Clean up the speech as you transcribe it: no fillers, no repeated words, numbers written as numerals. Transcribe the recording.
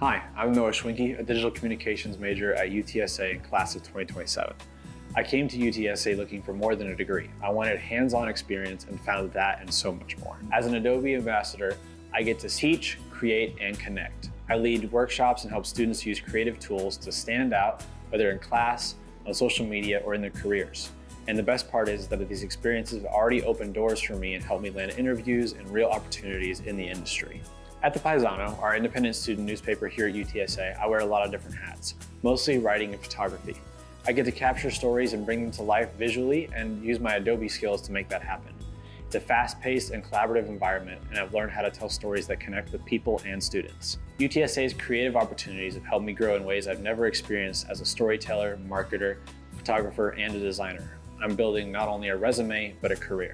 Hi, I'm Noah Schwencke, a digital communications major at UTSA class of 2027. I came to UTSA looking for more than a degree. I wanted hands-on experience and found that and so much more. As an Adobe Ambassador, I get to teach, create, and connect. I lead workshops and help students use creative tools to stand out, whether in class, on social media, or in their careers. And the best part is that these experiences have already opened doors for me and helped me land interviews and real opportunities in the industry. At the Paisano, our independent student newspaper here at UTSA, I wear a lot of different hats, mostly writing and photography. I get to capture stories and bring them to life visually and use my Adobe skills to make that happen. It's a fast-paced and collaborative environment, and I've learned how to tell stories that connect with people and students. UTSA's creative opportunities have helped me grow in ways I've never experienced as a storyteller, marketer, photographer, and a designer. I'm building not only a resume, but a career.